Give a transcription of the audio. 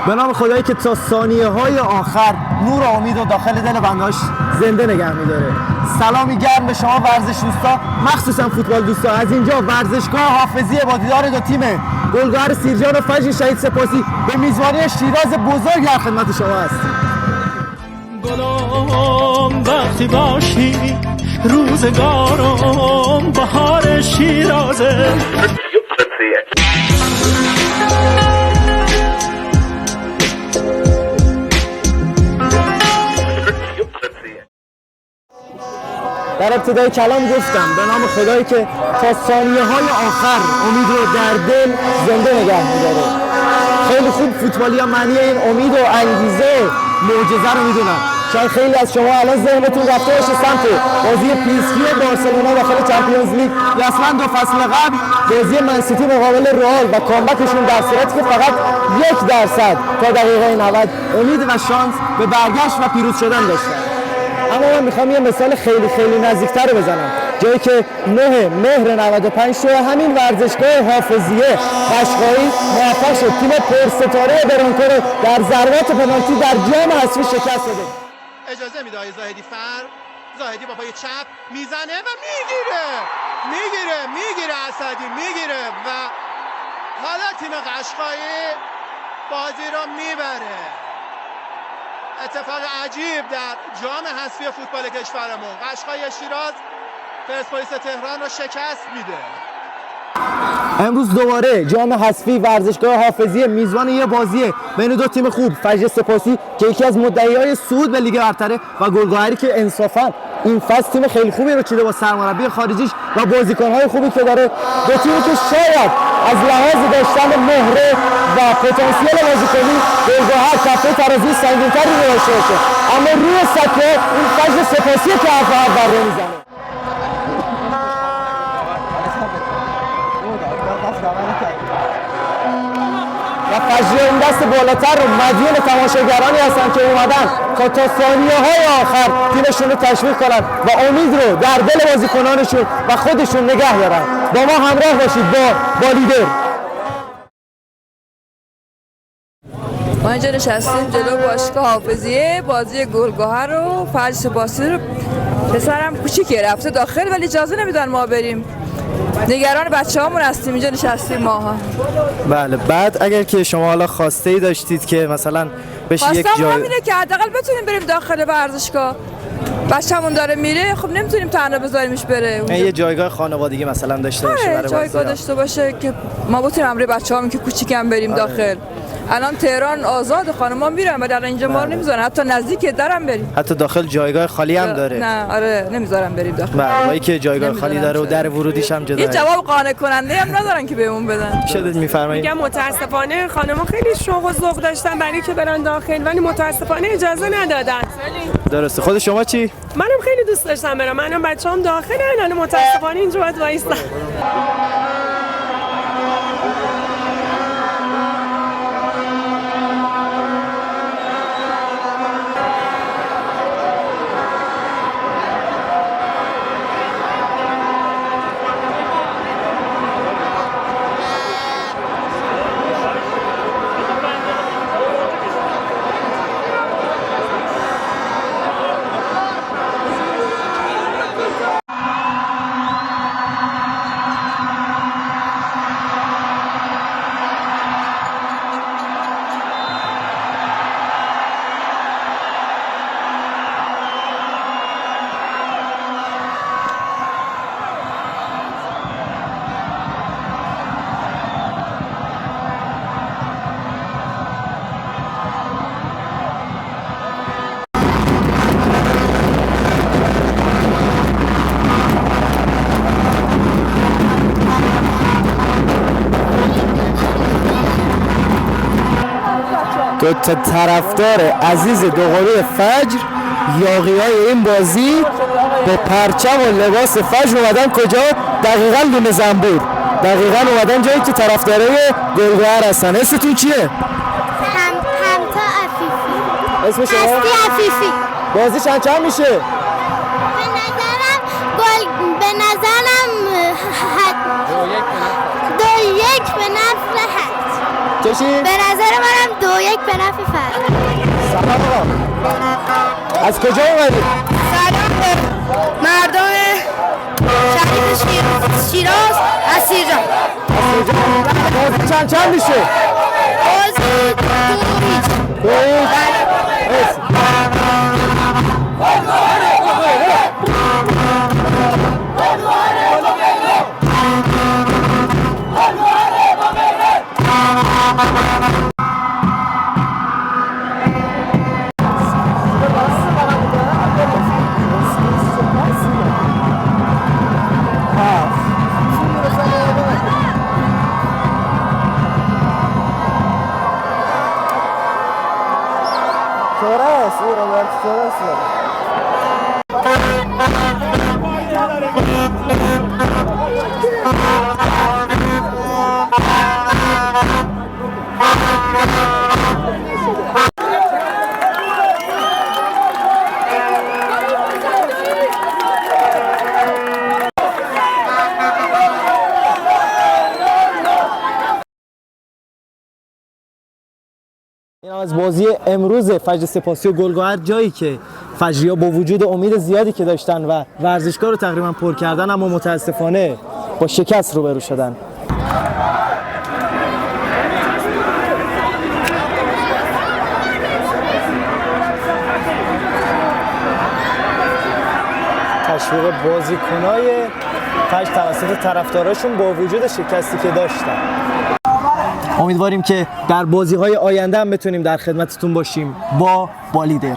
به نام خدایی که تا ثانیه‌های آخر نور و امید رو داخل دل بنده‌اش زنده نگه می‌داره. سلامی گرم به شما ورزش دوستا، مخصوصا فوتبال دوستا. از اینجا ورزشگاه حافظی با دیدار دو تیم گلگهر سیرجان و فجر شهید سپاسی به میزبانی شیراز بزرگ در خدمت شما است. گلم وقتی باشی روزگارم بهار شیرازه. در ابتدای کلام گفتم به نام خدایی که تا ثانیه‌های آخر امید رو در دل زنده نگه می‌داره. خیلی خوب فوتبالی‌ها معنی این امید و انگیزه معجزه رو می‌دونن. شاید خیلی از شما الان ذهنتون رفته باشه سمت بازی PSG بارسلونا داخل چمپیونز لیگ یا اصلا 2 فصل قبل بازی منسیتی مقابل رئال و کامبکشون، در صورتی که فقط 1% تا دقیقه 90 امید و شانس به برگشت و پیروز شدن داشتن. اما من میخوام یه مثال خیلی نزدیکتر رو بزنم، جایی که 9 مهر 95 تو همین ورزشگاه حافظیه قشقایی موفق شد تیم پرستاره برانکو رو در ضربات پنالتی در جام حذفی شکست بده. اجازه میده زاهدی زاهدی با پای چپ میزنه و میگیره اسدی میگیره و حالا تیم قشقایی بازی رو میبره. اتفاق عجیب در جام حذفی فوتبال کشورمون، قشقای شیراز پرسپولیس تهران رو شکست میده. امروز دوباره جام حذفی ورزشگاه حافظی میزبان یه بازی بین دو تیم خوب، فجر سپاسی که یکی از مدعیای صعود به لیگ برتره و گلگهری که انصافا این فصل تیم خیلی خوبی رو چیده با سرمربی خارجیش و بازیکن‌های خوبی که داره. دو تیمی که شاید از لحاظ داشتن مهره و پتانسیل بازیکنی گلگهر کفه ترازی سنگین‌تری رو داشته باشه، اما روی سطح این فجر سپاسی که حرف بر میزنه. و فجر این دست بالاتر رو مدیون تماشاگرانی هستن که اومدن تا ثانیه‌های آخر تیمشون رو تشویق کنن و امید رو در دل بازیکنانشون و خودشون نگه دارن. با ما همراه باشید با لیدر. ما اینجا نشستیم جلو باشگاه حافظیه، بازی گلگهر رو فجر سپاسی رو. پسرم کوچیکه رفته داخل ولی اجازه نمیدن ما بریم. نگران بچه‌هامون هستیم، اینجا نشستیم ماها. بله، بعد اگر که شما حالا خواسته‌ای داشتید که مثلا بشه یک جای، همینه که حداقل بتونیم بریم داخل ورزشگاه. بچه‌مون داره میره، خب نمیتونیم تنها بذاریمش بره. یه جایگاه خانوادگی مثلا داشته باشه برای جایگاه داشته باشه که ما بتونیم امروز بچه‌هامون که کوچیکم بریم داخل. الان تهران آزاد، خانم‌ها میرن ولی الان اینجا ما رو نمیذارن، حتی نزدیک درم بریم. حتی داخل جایگاه خالی هم داره. نه آره نمیذارن بریم داخل. بله، که جایگاه خالی داره و در ورودیش هم جدا. یه جواب قانع کننده هم ندارن که بهمون بدن. شده میفرمایید؟ میگم متاسفانه خانم‌ها خیلی شوق و ذوق داشتن برای که برن داخل ولی متاسفانه اجازه ندادن. درسته. خود شما چی؟ منم خیلی دوست داشتم برم. منم بچه‌ام داخلن ولی متاسفانه اینجا باید وایسم. دو تا طرفدار عزیز دوقلوی فجر، یاغیای این بازی با پرچم و لباس فجر اومدن کجا؟ دقیقاً لونه زنبور. دقیقاً اومدن جایی که طرفدارای گلگهر هستن. اسمتون چیه؟ همتا عفیفی. اسم شما؟ هستی عفیفی. بازی چند میشه؟ به نظرم 2-1 به نفع حد. تو چی؟ به نظر منم 2-1 به نفع فرد. سلام آقا. از کجا اومدی؟ سلام به مردم شهر شیراز از سیرجان. بازی چند میشه؟ بازی 2-2. Torres, Roberto Torres. این از بازی امروز فجر سپاسی و گلگهر، جایی که فجری‌ها با وجود امید زیادی که داشتن و ورزشگاه رو تقریبا پر کردن، اما متاسفانه با شکست روبرو شدن. تشویق بازیکنای فجر توسط طرفداراشون با وجود شکستی که داشتن. امیدواریم که در بازی‌های آینده هم بتونیم در خدمتتون باشیم با بالیدر.